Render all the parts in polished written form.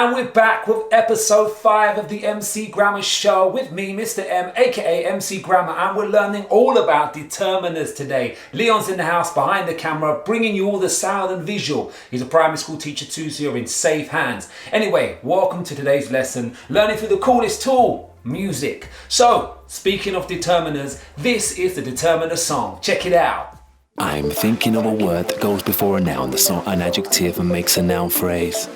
And we're back with episode 5 of the MC Grammar Show with me, Mr. M, aka MC Grammar, and we're learning all about determiners today. Leon's in the house behind the camera, bringing you all the sound and visual. He's a primary school teacher too, so you're in safe hands. Anyway, welcome to today's lesson, learning through the coolest tool, music. So, speaking of determiners, this is the determiner song. Check it out. I'm thinking of a word that goes before a noun that's not an adjective and makes a noun phrase.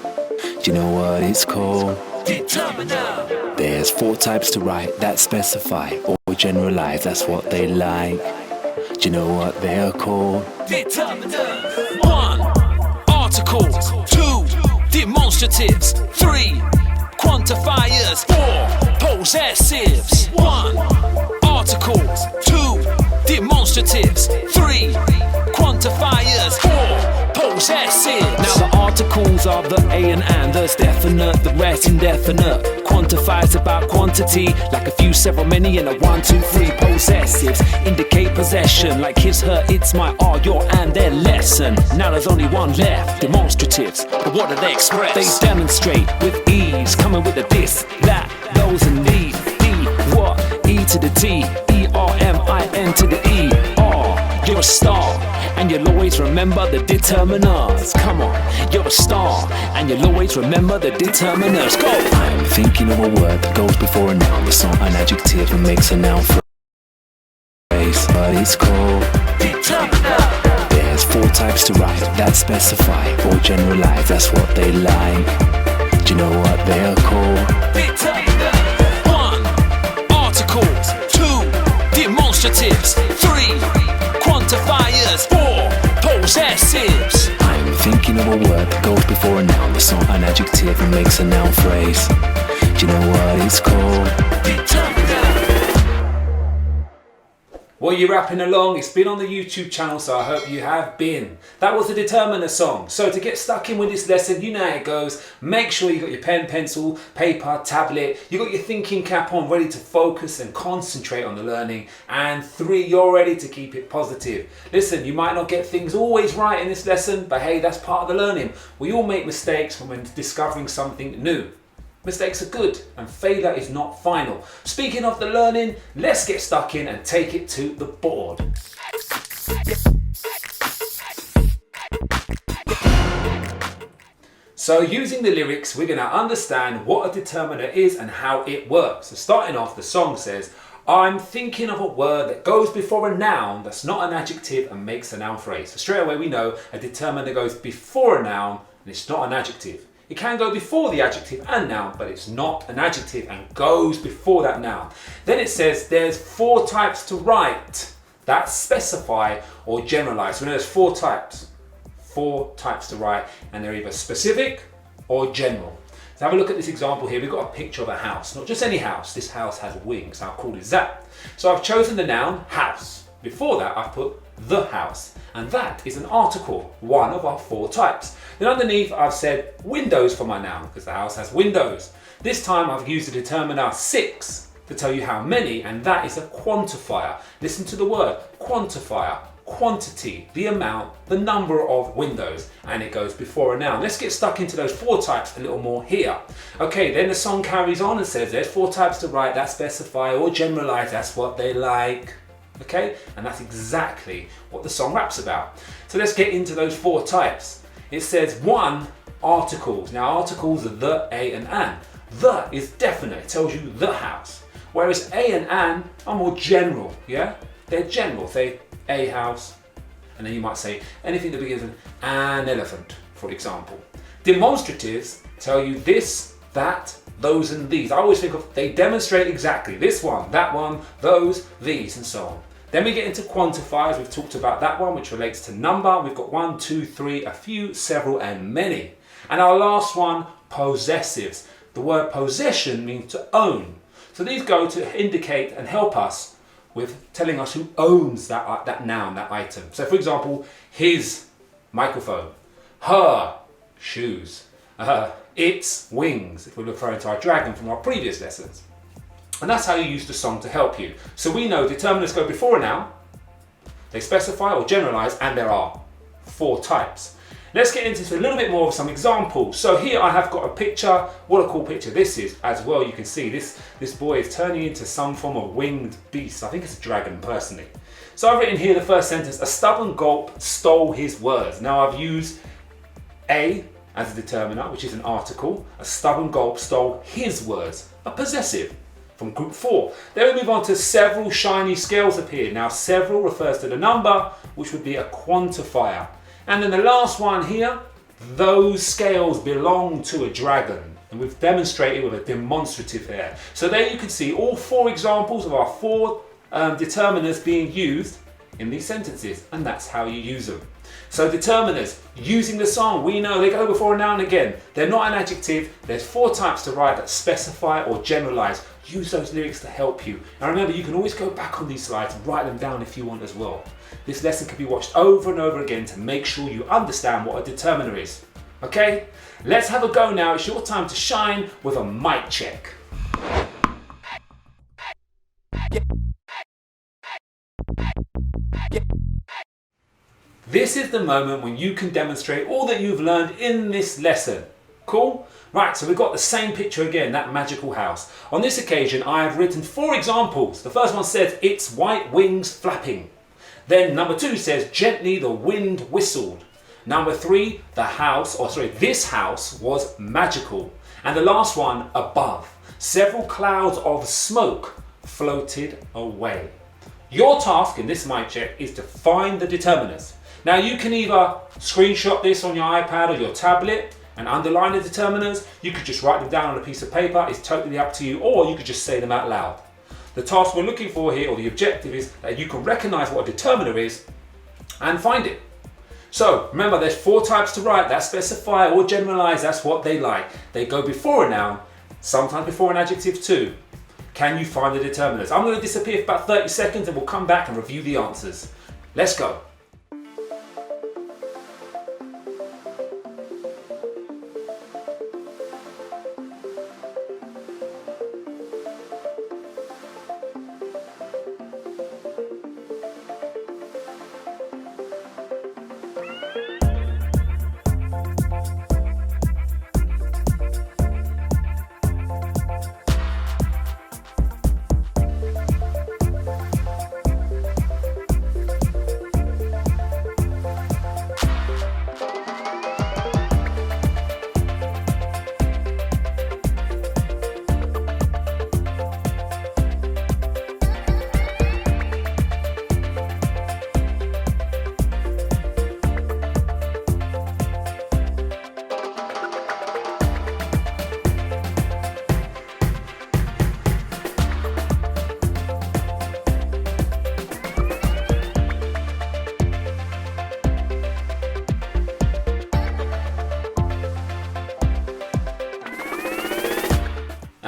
Do you know what it's called? Determiner. There's 4 types to write that specify or generalize, that's what they like. Do you know what they're called? Determiner. 1. Articles. 2. Demonstratives. 3. Quantifiers. 4. Possessives. 1. Articles. 2. Demonstratives. 3. Quantifiers. 4. Possessives. Now the articles are the a and, there's definite, the rest indefinite. Quantifies about quantity, like a few, several, many, and a 1, 2, 3. Possessives indicate possession, like his, her, it's, my, our, your, and their lesson. Now there's only one left, demonstratives. But what do they express? They demonstrate with ease, coming with a this, that, those, and these. E, what? E to the T, E-R-M-I-N to the E, R. You're a star, and you'll always remember the determiners. Come on, you're a star, and you'll always remember the determiners. Go! I'm thinking of a word that goes before a noun that's not an adjective and makes a noun phrase, but it's called Determiner. There's 4 types to write that specify or generalize, that's what they like. Do you know what they're called? Determiner. 1. Articles. 2. Demonstratives. 3. Quantifiers. 4. Possessives. I'm thinking of a word that goes before a noun that's not an adjective and makes a noun phrase. Do you know what it's called? Determiner. Well, you're rapping along. It's been on the YouTube channel, so I hope you have been. That was the determiner song. So to get stuck in with this lesson, you know how it goes. Make sure you got your pen, pencil, paper, tablet. You got your thinking cap on, ready to focus and concentrate on the learning. And 3, you're ready to keep it positive. Listen, you might not get things always right in this lesson, but hey, that's part of the learning. We all make mistakes when discovering something new. Mistakes are good and failure is not final. Speaking of the learning, let's get stuck in and take it to the board. So using the lyrics, we're going to understand what a determiner is and how it works. So starting off, the song says, I'm thinking of a word that goes before a noun that's not an adjective and makes a noun phrase. So straight away we know a determiner goes before a noun and it's not an adjective. It can go before the adjective and noun, but it's not an adjective and goes before that noun. Then it says there's 4 types to write that specify or generalize. So there's 4 types. 4 types to write, and they're either specific or general. So have a look at this example here. We've got a picture of a house, not just any house. This house has wings. How cool is that? So I've chosen the noun house. Before that, I've put the house, and that is an article, one of our 4 types. Then underneath, I've said windows for my noun, because the house has windows. This time, I've used the determiner 6 to tell you how many, and that is a quantifier. Listen to the word, quantifier, quantity, the amount, the number of windows, and it goes before a noun. Let's get stuck into those 4 types a little more here. Okay, then the song carries on and says there's 4 types to write that specify or generalize, that's what they like. Okay, and that's exactly what the song raps about. So let's get into those 4 types. It says 1, articles. Now articles are the, a, and an. The is definite, it tells you the house. Whereas a and an are more general, yeah? They're general, say a house, and then you might say anything that begins with an elephant, for example. Demonstratives tell you this, that, those, and these. I always think of, they demonstrate exactly this one, that one, those, these, and so on. Then we get into quantifiers. We've talked about that one, which relates to number. We've got 1, 2, 3, a few, several, and many. And our last one, possessives. The word possession means to own. So these go to indicate and help us with telling us who owns that noun, that item. So for example, his microphone, her shoes, its wings, if we're referring to our dragon from our previous lessons. And that's how you use the song to help you. So we know determiners go before a noun, they specify or generalize, and there are 4 types. Let's get into a little bit more of some examples. So here I have got a picture. What a cool picture this is as well. You can see this boy is turning into some form of winged beast. I think it's a dragon personally. So I've written here the first sentence, a stubborn gulp stole his words. Now I've used a as a determiner, which is an article. A stubborn gulp stole his words, a possessive from group 4. Then we move on to several shiny scales appeared. Now several refers to the number, which would be a quantifier. And then the last one here, those scales belong to a dragon. And we've demonstrated with a demonstrative here. So there you can see all 4 examples of our 4 determiners being used in these sentences. And that's how you use them. So determiners, using the song, we know they go before a noun again. They're not an adjective. There's 4 types to write that specify or generalize. Use those lyrics to help you. And remember, you can always go back on these slides and write them down if you want as well. This lesson can be watched over and over again to make sure you understand what a determiner is. Okay? Let's have a go now. It's your time to shine with a mic check. This is the moment when you can demonstrate all that you've learned in this lesson. Cool? Right, so we've got the same picture again, that magical house. On this occasion, I have written 4 examples. The first one says, its white wings flapping. Then number 2 says, gently the wind whistled. Number 3, this house was magical. And the last one, above. Several clouds of smoke floated away. Your task in this mic check is to find the determiners. Now you can either screenshot this on your iPad or your tablet and underline the determiners. You could just write them down on a piece of paper. It's totally up to you. Or you could just say them out loud. The task we're looking for here, or the objective, is that you can recognize what a determiner is and find it. So remember, there's 4 types to write. That specify or generalize, that's what they like. They go before a noun, sometimes before an adjective too. Can you find the determiners? I'm going to disappear for about 30 seconds and we'll come back and review the answers. Let's go.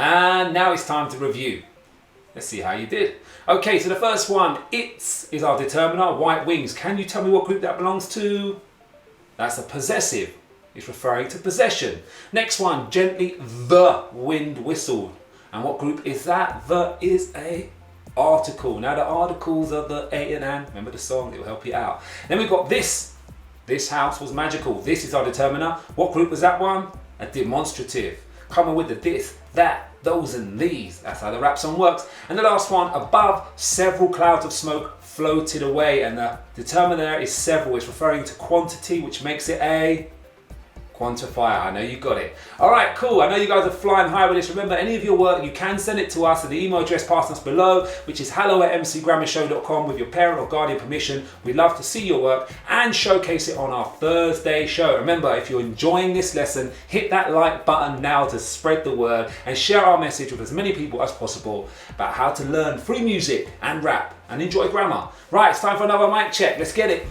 And now it's time to review. Let's see how you did. Okay, so the first one, its is our determiner, white wings. Can you tell me what group that belongs to? That's a possessive. It's referring to possession. Next one, gently the wind whistled. And what group is that? The is a article. Now the articles are the a and an. Remember the song, it will help you out. Then we've got this. This house was magical. This is our determiner. What group was that one? A demonstrative. Coming with the this, that, those and these. That's how the rap song works. And the last one, above, several clouds of smoke floated away. And the determiner is several. It's referring to quantity, which makes it a quantifier. I know you got it. All right, cool. I know you guys are flying high with this. Remember, any of your work, you can send it to us at the email address passed us below, which is hello@mcgrammarshow.com with your parent or guardian permission. We'd love to see your work and showcase it on our Thursday show. Remember, if you're enjoying this lesson, hit that like button now to spread the word and share our message with as many people as possible about how to learn free music and rap and enjoy grammar. Right, it's time for another mic check. Let's get it.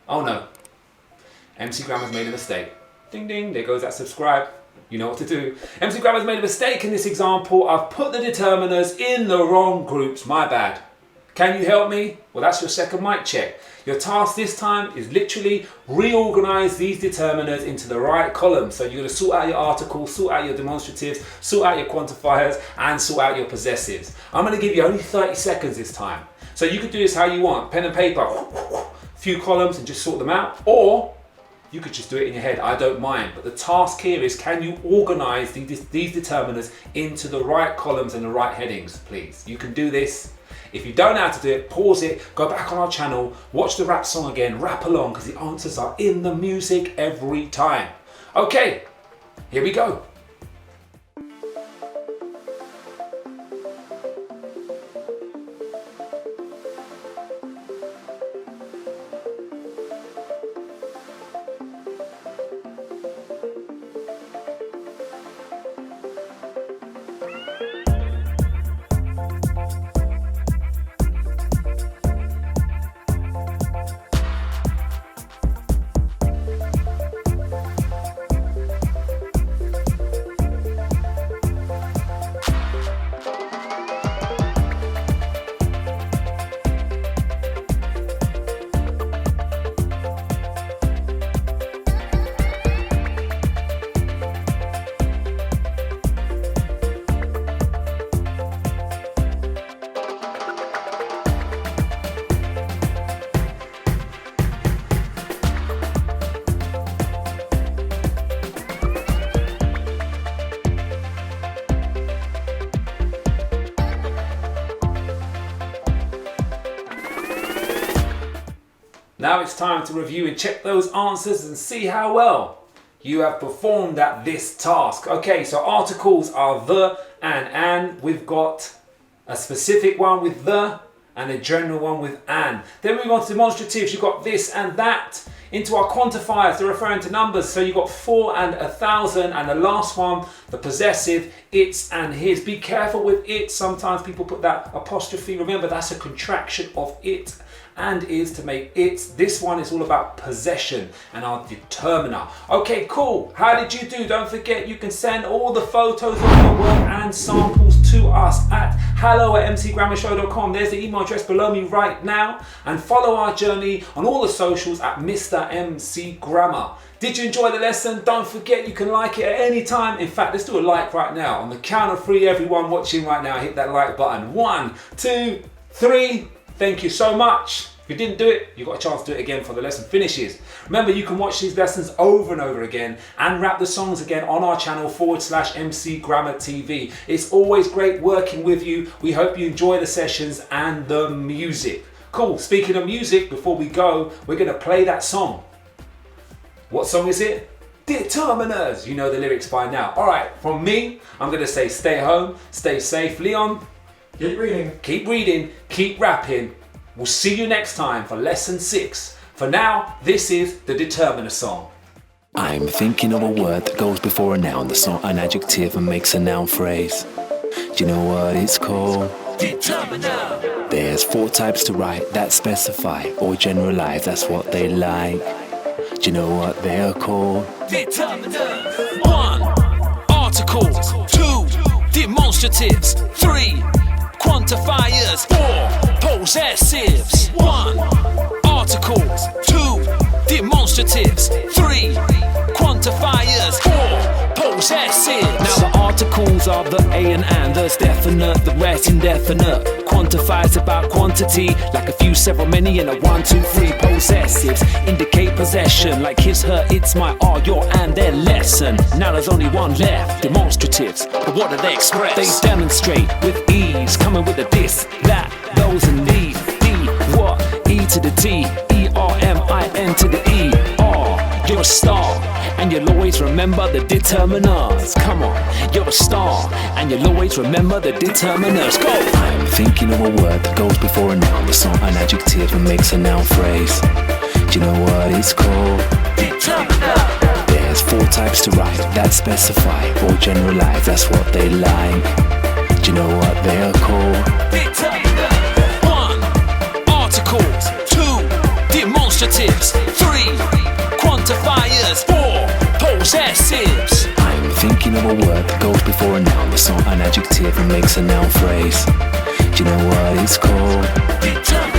Oh no, MC Grammar's made a mistake. Ding ding, there goes that subscribe. You know what to do. MC Grammar's made a mistake in this example. I've put the determiners in the wrong groups, my bad. Can you help me? Well, that's your second mic check. Your task this time is literally reorganize these determiners into the right column. So you're going to sort out your articles, sort out your demonstratives, sort out your quantifiers, and sort out your possessives. I'm going to give you only 30 seconds this time. So you could do this how you want. Pen and paper, few columns and just sort them out. Or you could just do it in your head, I don't mind. But the task here is, can you organize these determiners into the right columns and the right headings, please? You can do this. If you don't know how to do it, pause it, go back on our channel, watch the rap song again, rap along, because the answers are in the music every time. Okay, here we go. Now it's time to review and check those answers and see how well you have performed at this task. Okay, so articles are the and. We've got a specific one with the and a general one with an. Then we move on to demonstratives. You've got this and that. Into our quantifiers, they're referring to numbers. So you've got 4 and 1,000. And the last one, the possessive, its and his. Be careful with it. Sometimes people put that apostrophe. Remember, that's a contraction of it and is to make it. This one is all about possession and our determiner. Okay, cool. How did you do? Don't forget, you can send all the photos of your work and samples to us at hello@mcgrammarshow.com. There's the email address below me right now. And follow our journey on all the socials at Mr. MC Grammar. Did you enjoy the lesson? Don't forget, you can like it at any time. In fact, let's do a like right now. On the count of 3, everyone watching right now, hit that like button. 1, 2, 3. Thank you so much. If you didn't do it, you've got a chance to do it again before the lesson finishes. Remember, you can watch these lessons over and over again and rap the songs again on our channel /MC Grammar TV. It's always great working with you. We hope you enjoy the sessions and the music. Cool. Speaking of music, before we go, we're going to play that song. What song is it? Determiners. You know the lyrics by now. All right, from me, I'm going to say stay home, stay safe. Leon, keep reading. Keep reading, keep rapping. We'll see you next time for lesson 6. For now, this is the determiner song. I'm thinking of a word that goes before a noun that's not an adjective and makes a noun phrase. Do you know what it's called? Determiner. There's 4 types to write that specify or generalize, that's what they like. Do you know what they're called? Determiner. 1. Articles. 2. Demonstratives. 3. Quantifiers. 4. Possessives. 1. Articles. 2. Demonstratives. 3. Quantifiers. 4. Possessives. Now the articles are the a and, there's definite, the rest indefinite. Quantifies about quantity, like a few, several, many, and a 1, 2, 3. Possessives indicate possession, like his, her, it's, my, our, your, and their lesson. Now there's only one left, demonstratives. But what do they express? They demonstrate with ease, coming with a this, that, those, and these. D, what? E to the T, E-R-M-I-N to the E. R, you're a star, and you'll always remember the determiners. Come on, you're a star, and you'll always remember the determiners. Go! I'm thinking of a word that goes before a noun that's not an adjective and makes a noun phrase. Do you know what it's called? Determiner. There's 4 types to write that specify or generalize, that's what they like. Do you know what they're called? Determiner. 1. Articles. 2. Demonstratives. 3. Quantifiers. 4. Possessives. I'm thinking of a word that goes before a noun that's not an adjective and makes a noun phrase. Do Do you know what it's called? Determiner.